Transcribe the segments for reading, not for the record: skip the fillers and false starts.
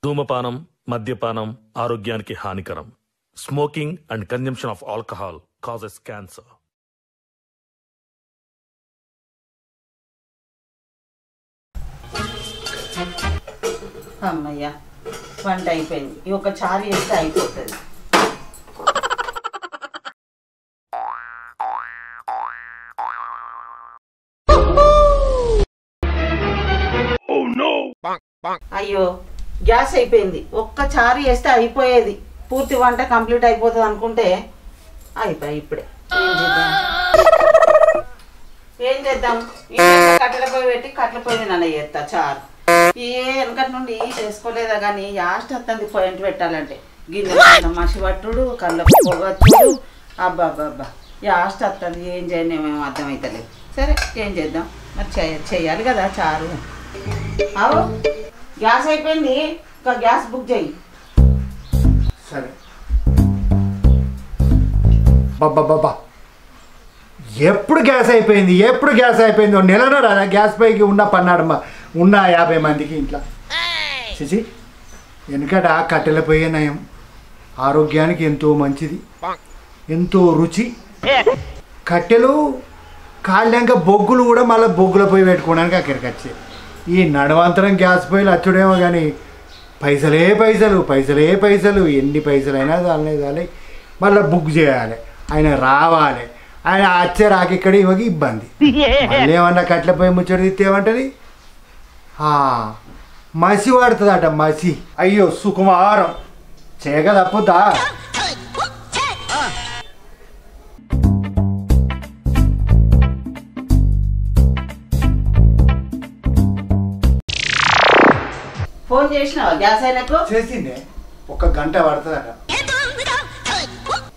ధూమపానం, మద్యపానం ఆరోగ్యానికి హానికరం. Smoking and consumption of alcohol causes cancer. అమ్మయ్య, వంట అయిపోయింది. ఈ ఒక చారు చేస్తే అయిపోతుంది. అయ్యో, గ్యాస్ అయిపోయింది. ఒక్క చారు చేస్తే అయిపోయేది, పూర్తి వంట కంప్లీట్ అయిపోతుంది అనుకుంటే అయిపోయి ఇప్పుడే ఏం చేద్దాం. కట్టెల పొయ్యి పెట్టి కట్టెల పొయ్యి నన్ను చేస్తా చారు. వెనకటి నుండి చేసుకోలేదా కానీ యాస్ట్ వస్తుంది పొయ్యి పెట్టాలంటే. గిన్నె మసి పట్టుడు, కళ్ళకు పొగచ్చుడు, అబ్బా అబ్బా యాస్ట్ వస్తుంది. ఏం చేయను ఏమేమో అర్థమవుతలేదు. సరే ఏం చేద్దాం మరి, చెయ్యాలి కదా చారు. అవు గ్యాస్ అయిపోయింది, ఇంకా గ్యాస్ బుక్ చేయి. సరే బాబా, ఎప్పుడు గ్యాస్ అయిపోయింది, ఎప్పుడు గ్యాస్ అయిపోయింది. నెలలో రాదా గ్యాస్ పైకి ఉన్న పన్నాడమ్మా, ఉన్న 50 మందికి ఇంట్లో. చేసి వెనకట కట్టెల పొయ్యి నయం, ఆరోగ్యానికి ఎంతో మంచిది, ఎంతో రుచి. కట్టెలు కాళ్ళాక బొగ్గులు కూడా మళ్ళీ బొగ్గుల పొయ్యి పెట్టుకోవడానికి అక్కడికి వచ్చాయి. ఈ నడవంతరం గ్యాస్ పొయ్యిలు వచ్చుడేమో కానీ పైసలే పైసలు, పైసలే పైసలు. ఎన్ని పైసలైనా చాలే మళ్ళీ బుక్ చేయాలి, ఆయన రావాలి, ఆయన వచ్చే రాకిక్కడ ఇవ్వకి ఇబ్బంది. మళ్ళీ ఏమన్నా కట్ల పొయ్యి ముచ్చట తిత్తేమంటది, మసి పడుతుందట మసి. అయ్యో సుకుమారం, చేయక తప్పుతా. ఫోన్ చేసినావా గ్యాస్ అయినకు? చేసిందే, 1 గంట పడుతుందట.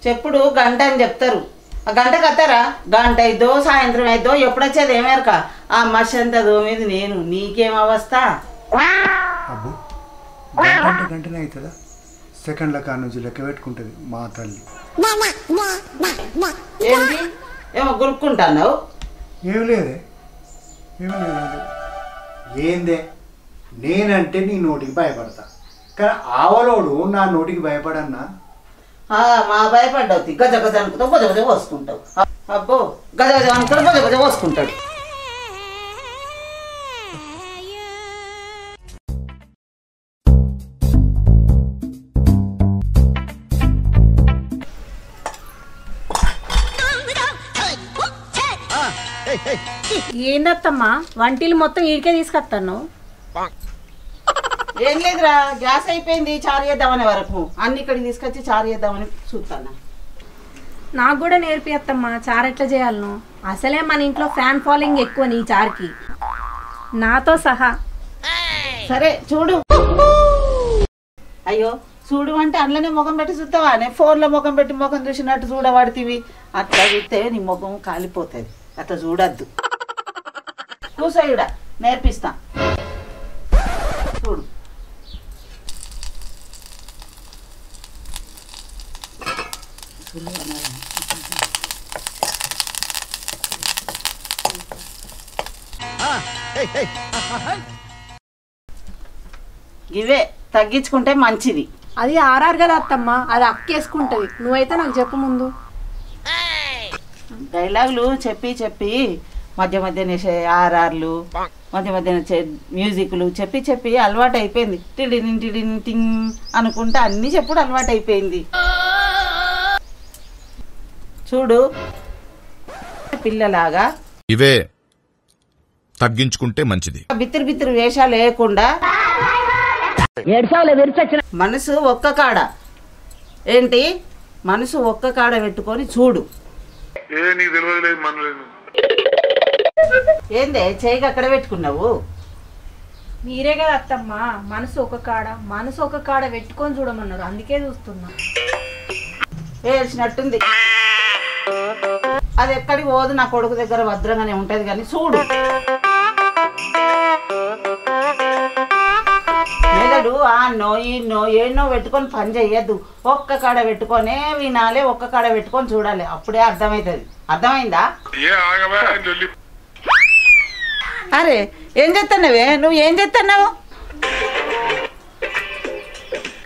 చెప్పుడు గంట అని చెప్తారు, ఆ గంటకు వస్తారా? గంట అయిద్దో సాయంత్రం అయిద్దో, ఎప్పుడు వచ్చేది ఏమేరక. ఆ మసి అంతా దోమేది నేను, నీకేం అవస్థ? అబ్బో, గంటనే అవుతుందా? సెకండ్ల కాడ నుంచి లెక్క పెట్టుకుంటుంది మా తల్లి. ఏంటి ఏమో గురుక్కుంటున్నావు? ఏమి లేదే, ఏమి లేదు. ఏందే, నేనంటే నీ నోటికి భయపడతా, కానీ ఆవలోడు నా నోటికి భయపడన్నా. మా భయపడ్డావు, గజ గజ అనుకుంటావు, గజ గజ పోసుకుంటావు. అబ్బో, గజ గజ అనుకుంటాడు, గజ గజ పోసుకుంటాడు. ఏందత్తమ్మా వంటిలు మొత్తం ఈడికే తీసుకొస్తాను? ఏం లేదురా, గ్యాస్ అయిపోయింది, చారు చేద్దామనే వరకు అన్ని ఇక్కడికి తీసుకొచ్చి చారు చేద్దామని చూస్తాను. నాకు కూడా నేర్పియత్తమ్మా చారు ఎట్లా చేయాలను. అసలే మన ఇంట్లో ఫ్యాన్ ఫాలోయింగ్ ఎక్కువ నీ చారుకి, నాతో సహా. సరే చూడు. అయ్యో చూడు అంటే అందులోనే ముఖం పెట్టి చూస్తావా? నేను ఫోన్లో ముఖం పెట్టి ముఖం చూసినట్టు చూడబడితివి. అట్లా చూస్తే నీ ముఖం కాలిపోతుంది, అట్లా చూడద్దు. కూసో, ఈడ నేర్పిస్తా చూడు. ఇవే తగ్గించుకుంటే మంచిది. అది ఆర్ఆర్ కదా అత్తమ్మా, అది అక్కేసుకుంటది. నువ్వైతే నాకు చెప్పు ముందు. డైలాగులు చెప్పి చెప్పి మధ్య మధ్యన ఆర్ఆర్లు, మధ్య మధ్యన మ్యూజిక్లు చెప్పి చెప్పి అలవాటు అయిపోయింది. టిడిని టిడిని టింగ్ అనుకుంటా అన్ని చెప్పుడు అలవాటు అయిపోయింది. చూడు పిల్లలాగా ఇవే తగ్గించుకుంటే మంచిది. బిత్తిరి బిత్తిరి వేషాలు వేయకుండా మనసు ఒక్క కాడ, ఏంటి మనసు ఒక్క కాడ పెట్టుకొని చూడు. ఏందే చేయికి అక్కడ పెట్టుకున్నావు? మీరే కదా అత్తమ్మా మనసు ఒక కాడ పెట్టుకొని చూడమన్నారు, అందుకే చూస్తున్నా. వేసినట్టుంది. అది ఎక్కడికి పోదు, నా కొడుకు దగ్గర భద్రంగానే ఉంటది. కానీ చూడు, మెదడు ఆన్నో ఈన్నో ఏన్నో పెట్టుకొని పని చెయ్యద్దు. ఒక్క కాడ పెట్టుకొనే వినాలి, ఒక్క కాడ పెట్టుకొని చూడాలి, అప్పుడే అర్థమవుతుంది. అర్థమైందా? అరే ఏం చేస్తున్నావే నువ్వు? ఏం చేస్తున్నావు?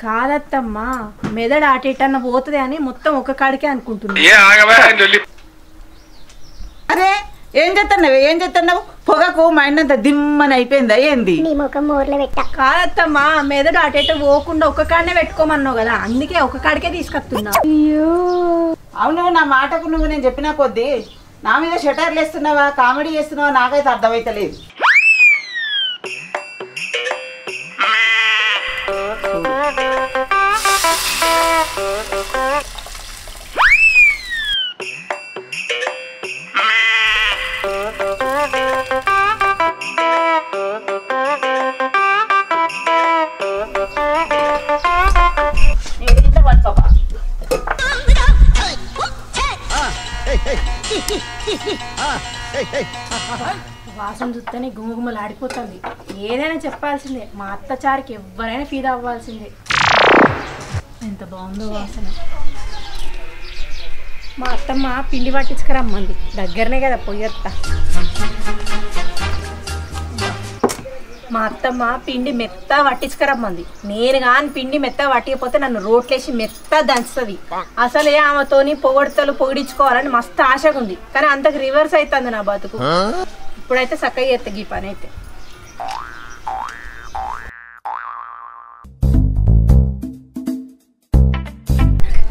కాదత్తమ్మా మెదడు అటెటన్న పోతుంది అని మొత్తం ఒక కాడికే అనుకుంటున్నా. అరే ఏం చేస్తున్నావు పొగకు మైండ్ అంతా దిమ్మని అయిపోయిందా ఏంది? కాదత్తమ్మా మెదడు అటెట పోకుండా ఒక కాడనే పెట్టుకోమన్నావు కదా, అందుకే ఒక కాడికే తీసుకొస్తున్నా. అవును, నా మాటకు నువ్వు నేను చెప్పిన కొద్దీ నా మీద షటర్లు వేస్తున్నావా కామెడీ చేస్తున్నావా నాకైతే అర్థమైతలేదు. వాసన చూస్తేనే గుమగుమలు ఆడిపోతుంది. ఏదైనా చెప్పాల్సిందే, మా అత్తచారికి ఎవరైనా ఫీదా అవ్వాల్సిందే. ఎంత బాగుందో వాసన. మా అత్తమ్మ పిండి పట్టించుకురమ్మంది, దగ్గరనే కదా పొయ్యత్త. మా అత్తమ్మ పిండి మెత్త పట్టించుకురమ్మంది. నేను కానీ పిండి మెత్త పట్టికపోతే నన్ను రోట్లేసి మెత్త దంచుతుంది. అసలే ఆమెతోని పొగిడించుకోవాలని మస్తు ఆశగా ఉంది, కానీ అంతకు రివర్స్ అవుతుంది నా బతుకు. ఇప్పుడైతే చక్కగా చేస్తా ఈ పని అయితే.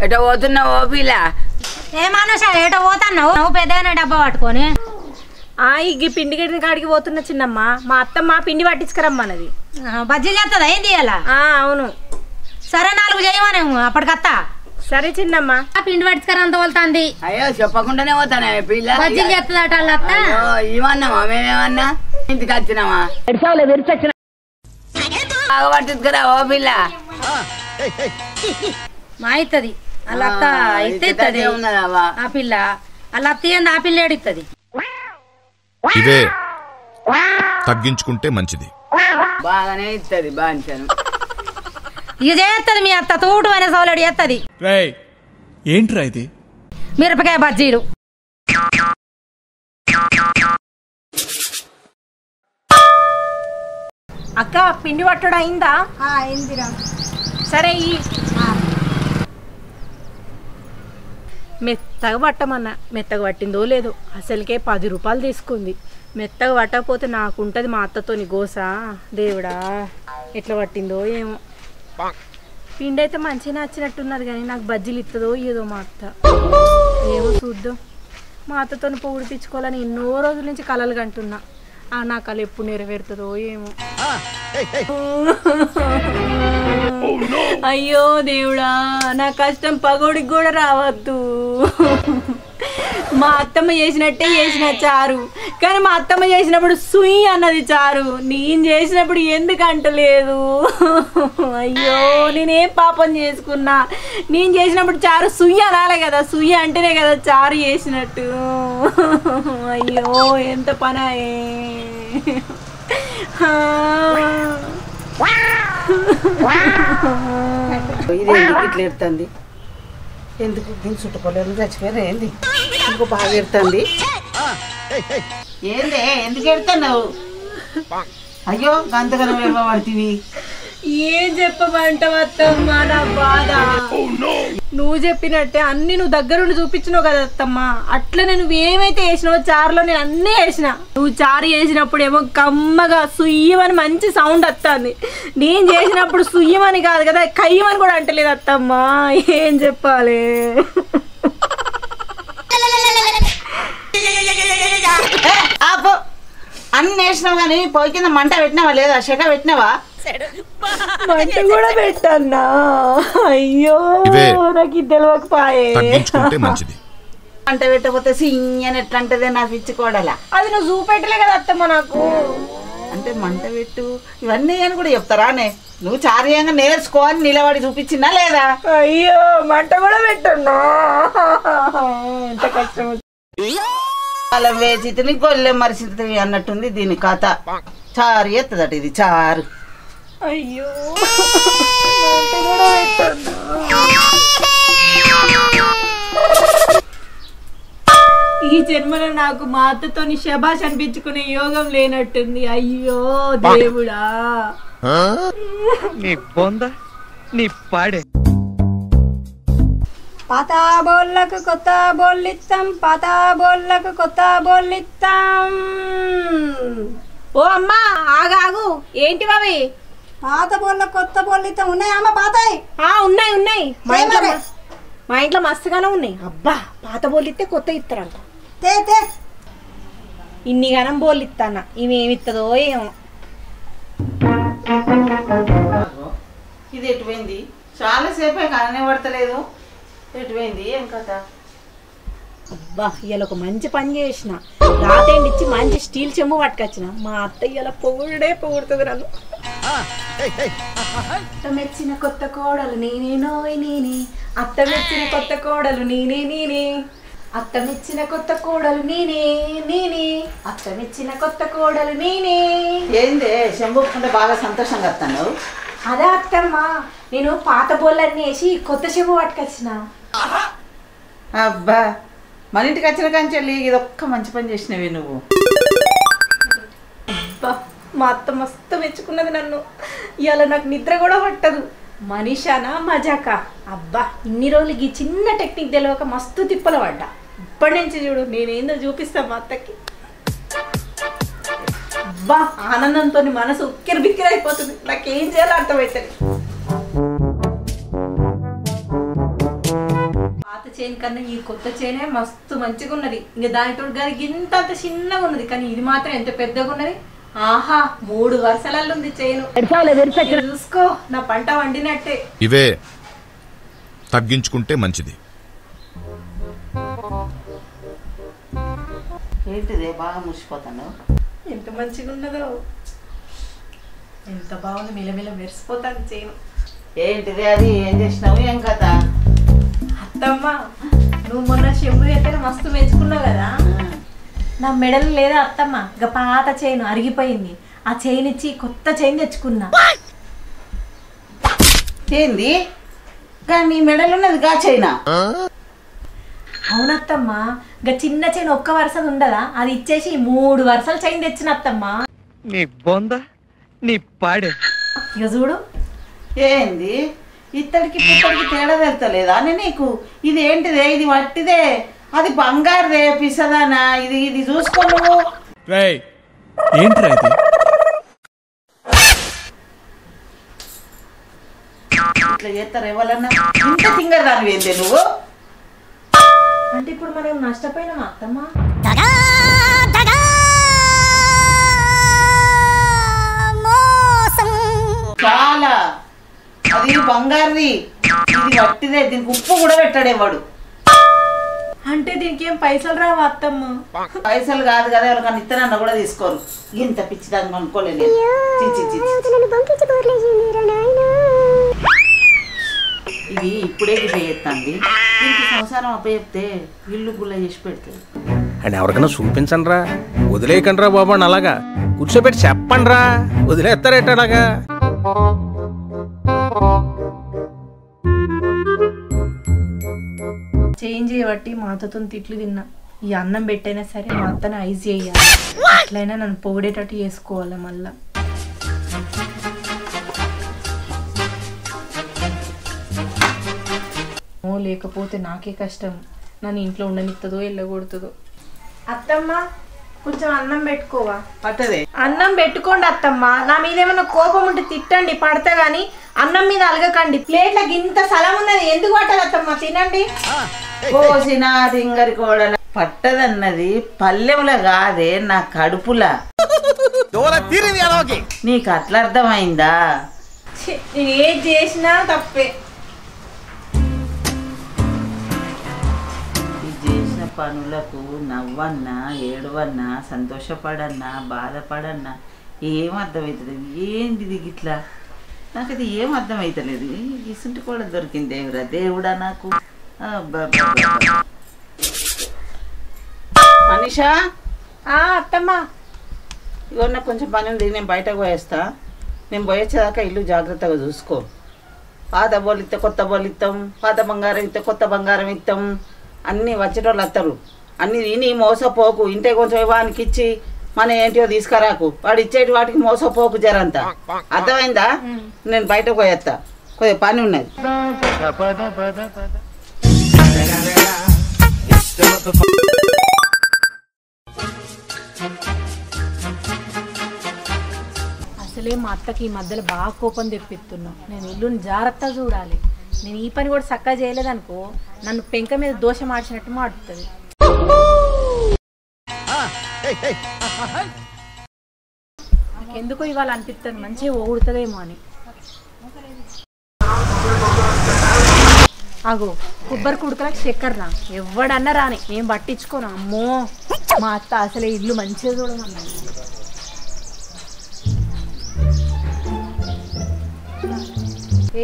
ఎట పోతున్నావు పిల్ల? ఏమనుష ఏటో పోతున్నావు? నువ్వు పెద్దగానే డబ్బా పట్టుకొని. ఈ పిండి గిడ్డ కాడికి పోతున్న చిన్నమ్మ. మా అత్తమ్మ పిండి పట్టించుకురమ్మన్నది. బజ్జీలు చేస్తుందా ఏం తీయాలా? అవును. సరే 4 చేయమనేమో అప్పటికత్తా. సరే చిన్నమ్మ. పిండి పట్టించుకురంత వెళ్తాంది. అయ్యో చెప్పకుండానే పోతానే పిల్ల. బజ్జీలు చేస్తుందట అత్త. ఏమన్నామా మేమేమన్నా? ఇంటికి వచ్చినామా? బాగా పట్టించుకురా ఓ పిల్ల. మా అవుతుంది అలా అత్త అయితే ఉన్నదావా ఆ పిల్ల. అలా అత్త ఏంది ఆ పిల్ల ఏడుతుంది. ఇవే తగ్గించుకుంటే మంచిది. బాగానే ఇస్తుంది బాంచాను. ఇక చేస్తుంది మీ అత్త తూటు అనే సోలేడు చేస్తుంది. ఏంట్రా ఇది? మిరపకాయ బజ్జీలు. అక్క పిండి పట్టడం అయిందా? అయిందిరా. సరే మెత్తగా పట్టమన్నా. మెత్తగా పట్టిందో లేదో, అసలుకే 10 రూపాయలు తీసుకుంది. మెత్తగా పట్టకపోతే నాకుంటుంది మా అత్తతోని గోస. దేవుడా ఎట్లా పట్టిందో ఏమో. పిండి అయితే మంచిగా నచ్చినట్టున్నది, కానీ నాకు బజ్జీలు ఇస్తుందో ఏదో మా అత్త. ఏమో చూద్దాం. మా అత్తతో పొగిడిపించుకోవాలని ఎన్నో రోజుల నుంచి కలలు కంటున్నా. నా కళ ఎప్పుడు నెరవేరుతుందో ఏమో. అయ్యో దేవుడా, నా కష్టం పగోడికి కూడా రావద్దు. మా అత్తమ్మ చేసినట్టే చేసిన చారు, కానీ మా అత్తమ్మ చేసినప్పుడు సుయి అన్నది చారు. నేను చేసినప్పుడు ఎందుకు అంటలేదు? అయ్యో నేనేం పాపం చేసుకున్నా? నేను చేసినప్పుడు చారు సుయ్య అనాలే కదా, సుయ్య అంటేనే కదా చారు చేసినట్టు. అయ్యో ఎంత పనాయే. ఇదేందుకు ఇట్లా ఎడుతుంది? ఎందుకు దీని చుట్టుకోలేదు చచ్చిపోయారు ఏంది? ఇంకో బాగా ఎడుతుంది ఏందే? ఎందుకు ఎడుతున్నావు? అయ్యో గంతగనం ఏమబడుతుంది. ఏం చెప్పమంటావు అత్తమ్మ నా బాధ? నువ్వు చెప్పినట్టే అన్ని నువ్వు దగ్గరుండి చూపించినావు కదా అత్తమ్మ. అట్లనే నువ్వు ఏమైతే వేసినావో చారులో నేను అన్నీ వేసిన. నువ్వు చారు వేసినప్పుడు ఏమో కమ్మగా సుయ్యమని మంచి సౌండ్ వస్తుంది. నేను చేసినప్పుడు సుయ్యమని కాదు కదా, కయ్యమని కూడా అంటలేదు అత్తమ్మ. ఏం చెప్పాలి? అన్ని వేసినావు కానీ పొయ్యి కింద మంట పెట్టినావా లేదా? శక పెట్టినావా? మంట కూడా పెట్టన్నా. అయ్యో నాకు తెలియకపోయే. మంట పెట్టకపోతే సియ్యని ఎట్లా అంటదే నా పిచ్చుకోడలా. అది నువ్వు చూపెట్టలే కదా అత్తమ్మ నాకు. అంటే మంట పెట్టు ఇవన్నీ అని కూడా చెప్తారానే? నువ్వు చారియంగా నేర్చుకోవాలి నిలబడి చూపించినా లేదా? అయ్యో మంట కూడా పెట్టన్నా. ఎంత కష్టం. అలా వేచి గొల్లె మరిచి అన్నట్టుంది దీని కథ. చారు ఎత్తదట ఇది చారు. అయ్యో ఈ జన్మలో నాకు మా అత్తతోని శబాష్ అనిపించుకునే యోగం లేనట్టుంది. అయ్యో దేవుడా. నీ పాడే. పాత బోళ్ళకు కొత్త బోళ్ళిస్తాం, పాత బోళ్ళకు కొత్త బోళ్ళిస్తాం. ఓ అమ్మా ఆగాగు, ఏంటివి అవి? పాత బోళ్ళకు కొత్త బోళ్ళిస్తాం. ఉన్నాయా అమ్మ పాతాయి? ఉన్నాయి ఉన్నాయి, మా ఇంట్లో మస్తుగానే ఉన్నాయి. అబ్బా పాత బోళ్ళు ఇస్తే కొత్త ఇస్తారంట. తే ఇన్ని గనం బోళ్ళు ఇస్తానా, ఇవి ఏమిస్తుందో ఏమో. ఇది ఎటుపోయింది? చాలాసేపే కననే పడతలేదు. ఎటుపోయింది ఏం కథ? అబ్బా ఇవాళ ఒక మంచి పని చేసిన. రాతేండి ఇచ్చి మంచి స్టీల్ చెంబు పట్టుకొచ్చిన. మా అత్త ఇవాళ పొగుడుతుంది నన్ను. అత్త మెచ్చిన కొత్త కోడలు నేనేనోయ్ నేనే, అత్త మెచ్చిన కొత్త కోడలు నేనే, అత్త మెచ్చిన కొత్త కోడలు నేనే, అత్త మెచ్చిన కొత్త కోడలు నేనే. ఏందే చెంబుకుంటే బాగా సంతోషంగా వస్తాను? అదే అత్తమ్మ, నేను పాత బోళ్ళన్నీ వేసి కొత్త చెంబు పట్టుకొచ్చిన. అబ్బా మన ఇంటికి వచ్చిన కంచెల్లి ఇది ఒక్క మంచి పని చేసినవి నువ్వు. అబ్బా మా అత్త మస్తు మెచ్చుకున్నది నన్ను. ఇవాళ నాకు నిద్ర కూడా పట్టదు. మనీషానా మజాకా? అబ్బా ఇన్ని రోజులకి ఈ చిన్న టెక్నిక్ తెలియక మస్తు తిప్పలు పడ్డా. ఇప్పటి నుంచి చూడు నేనేందో చూపిస్తా మా అత్తకి. అబ్బా ఆనందంతో మనసు ఉక్కిరి బిక్కిరి అయిపోతుంది. నాకేం చేయాలో అర్థమవుతుంది. పాత చైన్ కన్నా ఈ కొత్త చైనే మస్తు మంచిగా ఉన్నది. ఇంకా దానితో కానీ ఇంత అంత చిన్నగా ఉన్నది, కానీ ఇది మాత్రం ఎంత పెద్దగా ఉన్నది. ఆహా 3 వరుసలలో ఉంది చైను. చూసుకో నా పంట వండినట్టే. ఇవే తగ్గించుకుంటే మంచిది. ఏంటిదే బాగా మురిసిపోతాను? ఎంత మంచిగా ఉన్నదో, ఎంత బాగుంది. మిలమిల మెరిసిపోతాను చైను. ఏంటిది అది? ఏం చేసినావు ఏం కథ? అత్తమ్మ నువ్వు మొన్న చెంబు అయితే మస్తు మెచ్చుకున్నావు కదా, నా మెడలు లేదా అత్తమ్మ ఇక పాత చైన్ అరిగిపోయింది. ఆ చైన్ ఇచ్చి కొత్త చైన్ తెచ్చుకున్నా. ఏంది కానీ మెడలు ఉన్నది గా చైనా? అవునత్తమ్మ, ఇక చిన్న చైన్ ఒక్క వరుసది ఉండదా, అది ఇచ్చేసి 3 వరుసల చైన్ తెచ్చిన అత్తమ్మ. నీ బొంద నీ పాడే. ఇక చూడు. ఏంది ఇత్తడికి పుత్తడికి తేడా వెళ్తలేదా అని నీకు? ఇది ఏంటిదే? ఇది వట్టిదే, అది బంగారుదే పిసదానా? ఇది చూసుకో నువ్వు. రేయ్ ఏంట్రా ఇది? ఇట్లా చేస్తారు ఎవరన్నా? ఇంత ఫింగర్ దాని ఏందే నువ్వు? అంటే ఇప్పుడు మనం నష్టపోయినామా అత్తమ్మ? చాలా, అది బంగారుది, ఇది వట్టిదే. దీనికి ఉప్పు కూడా పెట్టాడేవాడు. అంటే దీనికి ఏం పైసలు రావా అత్తమ్మ? పైసలు కాదు కదా, ఎవరికన్నా ఇత్తనన్నా కూడా తీసుకోరు. ఇంత పిచ్చిదాన్ని అనుకోలేదు. ఇది ఇప్పుడే గిట్ల చేస్తుంది. దీనికి సంసారం అప్పచెప్తే ఇల్లు గుల్ల చేసి పెడుతుంది. అండ్ ఎవరికైనా చూపించండి రా, వదిలేయకండి రా బాబు అని అలాగా కూర్చోబెట్టి చెప్పండి రా, వదిలేస్తారేట అలాగా. చేంజ్ చేయబట్టి మా అత్తతో తిట్లు తిన్నా. ఈ అన్నం పెట్టైనా సరే మా అత్తని ఐజ్ చేయాలి, అట్లయినా నన్ను పొగిడేటట్టు చేసుకోవాలి. మళ్ళా లేకపోతే నాకే కష్టం. నన్ను ఇంట్లో ఉండనిస్తుందో వెళ్ళగొడుతుందో. అత్తమ్మ కొంచెం అన్నం పెట్టుకోవా? పట్టదే అన్నం పెట్టుకోండి అత్తమ్మ. నా మీద ఏమైనా కోపం ఉంటే తిట్టండి, పడతా గానీ అన్నం మీద అలగకండి. ప్లేట్లకి ఇంత స్థలం ఉన్నది, ఎందుకు పట్టదు అత్తమ్మ? తినండి. కోసిన రింగరి కోడల పట్టదన్నది పల్లెముల కాదే, నా కడుపులా. నీకు అట్లా అర్థమైందా? నేను ఏది చేసినా తప్పే. చేసిన పనులకు నవ్వన్నా, ఏడవన్నా, సంతోషపడన్నా, బాధపడన్నా ఏం అర్థమవుతుంది? ఏంటిది గిట్లా? నాకు అది ఏం అర్థమవుతలేదు. ఇసుంటి కూడా దొరికింది దేవుడా, దేవుడా నాకు. మనీషా, అత్తమ్మ ఇగో నాకు కొంచెం పని ఉంది, నేను బయటకు పోయేస్తా. నేను పోయేచ్చేదాకా ఇల్లు జాగ్రత్తగా చూసుకో. పాత బోళ్ళు ఇస్తే కొత్త బోళ్ళు ఇస్తాం, పాత బంగారం ఇస్తే కొత్త బంగారం ఇస్తాం. అన్నీ వచ్చేటోళ్ళు వస్తారు. అన్నీ విని మోసపోకు. ఇంటే కొంచెం వానికి ఇచ్చి మన ఏంటియో తీసుకురాకు. వాడు ఇచ్చేటి వాటికి మోసపోకు జరంతా. అర్థమైందా? నేను బయటకు పోయేస్తా. కొద్దిగా పని ఉన్నది. అసలే మా అత్తకి ఈ మధ్యలో బాగా కోపం తెప్పిస్తున్నావు. నేను ఇల్లుని జాగ్రత్తగా చూడాలి. నేను ఈ పని కూడా చక్కగా చేయలేదనుకో నన్ను పెంక మీద దోశ మార్చినట్టు మాడుతుంది. నాకెందుకో ఇవాళ అనిపిస్తుంది మంచిగా ఓగుడుతుందేమో అని. అగో కొబ్బరి కుడుకలకు చక్కెరనా ఎవడన్నా రాని నేను పట్టించుకోను. అమ్మో మా అత్త అసలే ఇల్లు మంచిగా చూడమన్నా.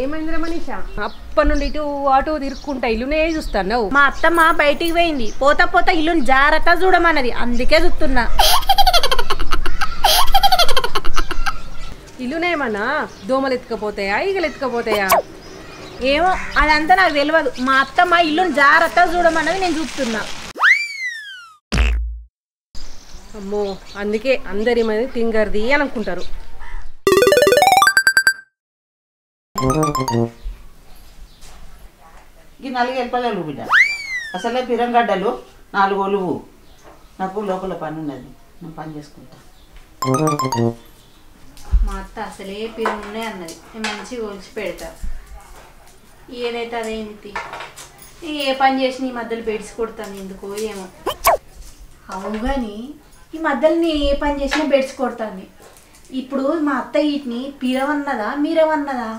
ఏమైందిరా మనీషా? అప్పటి నుండి ఇటు అటు తిరుక్కుంటా ఇల్లునే చూస్తాను. మా అత్తమ్మ బయటికి పోయింది, పోతా పోతా ఇల్లుని జాగ్రత్త చూడమన్నది, అందుకే చూస్తున్నా. ఇల్లునేమన్నా దోమలు ఎత్తుకపోతాయా ఈగలు ఎత్తుకపోతాయా? ఏమో అదంతా నాకు తెలియదు. మా అత్తమ్మ ఇల్లుని జాగ్రత్త చూడమన్నది, నేను చూస్తున్నా. అమ్మో అందుకే అందరి మంది తింగర్ది అని అనుకుంటారు. ఈ 4 ఎల్పలు బిడ్డ అసలే పిరంగడ్డలు 4 ఒలువు. నాకు లోపల పని ఉన్నది, నేను పని చేసుకుంటా. మా అత్త అసలే పిరం ఉన్నాయి అన్నది, నేను మంచిగా ఒలిచి పెడతా. ఏదైతే అదేంటి నేను ఏ పని చేసి ఈ మధ్యలో బెడ్స్ కొడతాను ఎందుకో ఏమో. అవును కానీ ఈ మధ్యలో నేను ఏ పని చేసినా బెడ్స్ కొడతాను. ఇప్పుడు మా అత్త వీటిని పిరవన్నదా మీరవన్నదా?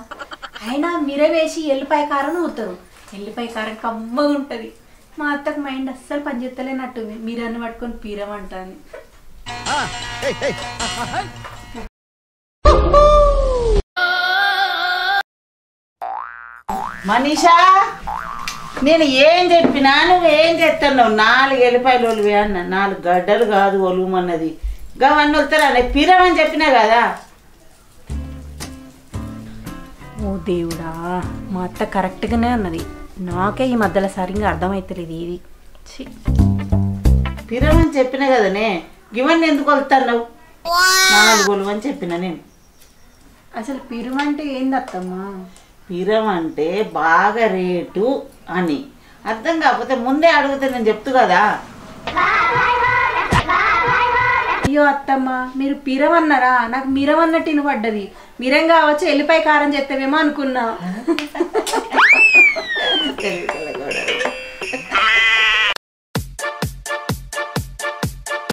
అయినా మిర వేసి ఎల్లిపాయ కారం ఊరుతారు. ఎల్లిపాయ కారం కమ్మగా ఉంటుంది. మా అత్తకు మైండ్ అస్సలు పనిచేస్తలేనట్టుంది. మీరన్ని పట్టుకొని పిరవంటాను. మనీషా నేను ఏం చెప్పినా నువ్వేం చేస్తున్నావు? 4 ఎల్లిపాయలు ఒలివే అన్న, 4 గడ్డలు కాదు ఒలువమన్నది. గవన్నీ వస్తారా పిరవని చెప్పినా కదా. ఓ దేవుడా, మా అత్త కరెక్ట్గానే అన్నది. నాకే ఈ మధ్యలో సరిగ్గా అర్థమవుతలేదు ఇది. పిరవని చెప్పినా కదనే, ఇవన్నీ ఎందుకు వస్తున్నావు? 4 ఒలువని చెప్పిన నేను. అసలు పిరువంటే ఏంది అత్తమ్మా? పిరం అంటే బాగా రేటు అని అర్థం కాకపోతే ముందే అడిగితే నేను చెప్తూ కదా. అయ్యో అత్తమ్మ, మీరు పిరం అన్నారా? నాకు మిరం అన్నట్టు వినపడ్డది. మిరం కావచ్చు ఎల్లిపాయ కారం చెప్తావేమో అనుకున్నా.